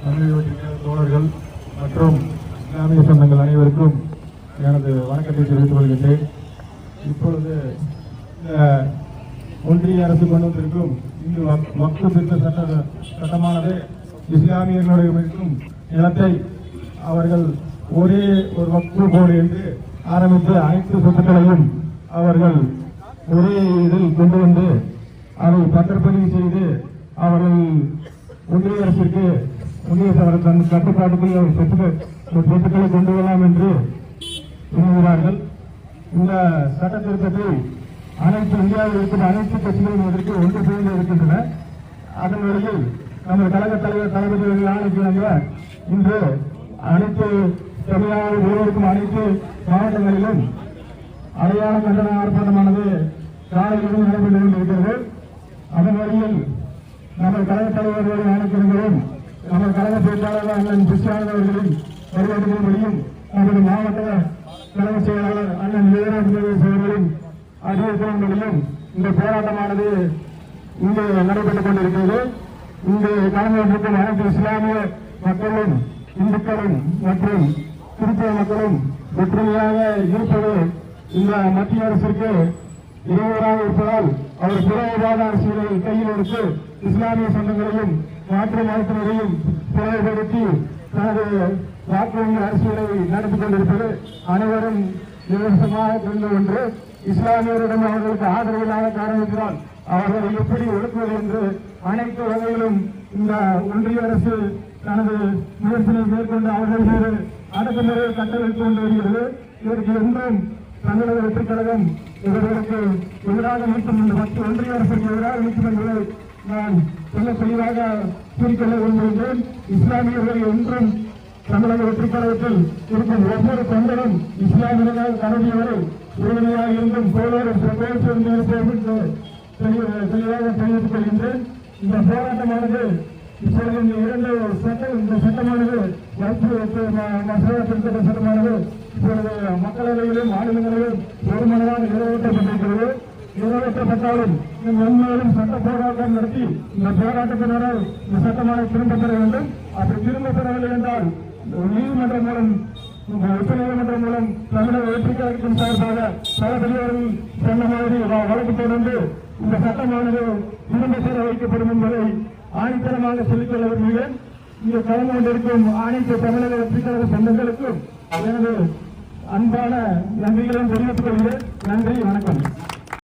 தமிழக தோழர்கள் மற்றும் இஸ்லாமிய சொந்தங்கள் அனைவருக்கும் எனது வணக்கத்தை தெரிவித்துக் கொள்கின்றேன். இப்பொழுது ஒன்றிய அரசு கொண்டு வந்திருக்கும் இந்து வக்ஃப் திருத்த சட்டமானது இஸ்லாமியர்களுடைய இருக்கும் நிலத்தை அவர்கள் ஒரே ஒரு வக்ஃப் போர்டு என்று ஆரம்பித்து அனைத்து சொத்துக்களையும் அவர்கள் ஒரே இதில் கொண்டு வந்து அதை பத்திரப்பதிவு செய்து அவர்கள் ஒன்றிய அரசிற்கு தன் கட்டுப்பாட்டுக்குள் சொத்துக்களை கொண்டு வரலாம் என்று எண்ணுகிறார்கள். இந்த சட்ட திருத்தத்தை அனைத்து இந்தியாவில் இருக்கிற அனைத்து கட்சிகளும் இதற்கு ஒன்று சேர்ந்து இருக்கின்றன. அதன் வழியில் நமது கழக தலைவர் தளபதிகள் ஆணைக்கிழங்க இன்று அனைத்து தமிழ்நாடு முழுவதற்கும் அனைத்து மாவட்டங்களிலும் அடையாள கண்டன ஆர்ப்பாட்டமானது காலையிலும் நடைபெற்று கொண்டிருக்கிறது. அதன் வழியில் நமது கழக தலைவர்களுடைய ஆணைக்கிழங்களும் நமது கழக பேச்சாளர் அண்ணன் கிருஷ்ணானந்த் அவர்களின் வழிகாட்டுதலின்படியும் நமது மாவட்ட தலைமை செயலாளர் அண்ணன் விஜயராஜ் அவர்களின் அறிவுறுத்தலின்படியும் இந்த போராட்டமானது இங்கு நடைபெற்றுக் கொண்டிருக்கிறது. இங்கு கலந்துகொண்டிருக்கும் அனைத்து இஸ்லாமிய மக்களும் இந்துக்களும் மற்றும் கிறிஸ்தவ மக்களும் ஒற்றுமையாக இருப்பது இந்த மத்திய அரசிற்கு இடையூறாக இருப்பதால் அவர் புறவிவாத அரசியலை கையில் எடுத்து இஸ்லாமிய சொந்தங்களையும் மாற்று மதத்தினரையும் பிளவுபடுத்தி தனது வாக்கு அரசியலை நடத்திக் கொண்டிருப்பது அனைவரும் விமர்சனமாக கொண்டு ஒன்று. இஸ்லாமியரிடம் அவர்களுக்கு ஆதரவு இல்லாத காரணத்தினால் அவர்களை எப்படி ஒடுக்குவது என்று அனைத்து வகையிலும் இந்த ஒன்றிய அரசு தனது முயற்சியை மேற்கொண்டு அவர்கள் மீது அடக்குமுறையை கட்டளையிட்டுக் கொண்டு வருகிறது. இதற்கு என்றும் தமிழக வெற்றிக் கழகம் இவர்களுக்கு எதிராக நிற்கும் இந்த ஒன்றிய அரசுக்கு எதிராக நிற்கும் என்பதை நான் சொல்ல தெளிவாக கூறிக்கொள்ள விரும்புகின்றேன். இஸ்லாமியர்கள் என்றும் தமிழக வெற்றிக் கழகத்தில் இருக்கும் ஒவ்வொரு தொண்டரும் இஸ்லாமியர்களாக கருதியவரை உறுதியாக இருந்தும் தோழரும் தெளிவாக தெரிவித்துக் கொள்கின்றேன். இந்த போராட்டமானது இப்பொழுது இந்த சட்டமானது மசோதா திருத்த சட்டமானது இப்பொழுது மக்களவையிலும் மாநிலங்களிலும் ஒருமனதாக நிறைவேற்றப்பட்டிருக்கிறது. நிறைவேற்றப்பட்டாலும் மென்மேலும் சட்ட போராட்டம் நடத்தி இந்த போராட்டத்தினரால் இந்த சட்டமானது திரும்பப் பெற வேண்டும். அப்படி திரும்பப் பெறவில்லை என்றால் நீதிமன்றம் மூலம் உச்ச நீதிமன்றம் மூலம் தமிழக வெற்றிக் கழகத்தின் சார்பாக பல தலைவர்கள் சொன்ன மாதிரி வழக்கு தொடர்ந்து இந்த சட்டமானது திரும்ப பெற வைக்கப்படும் என்பதை ஆணித்தரமாக சொல்லிக்கொள்ள விரும்புகிறேன். இங்கு கலந்து கொண்டிருக்கும் அனைத்து தமிழக வெற்றிக் கழக சொந்தங்களுக்கும் எனது அன்பான நன்றிகளும் தெரிவித்துக் கொள்கிறேன். நன்றி, வணக்கம்.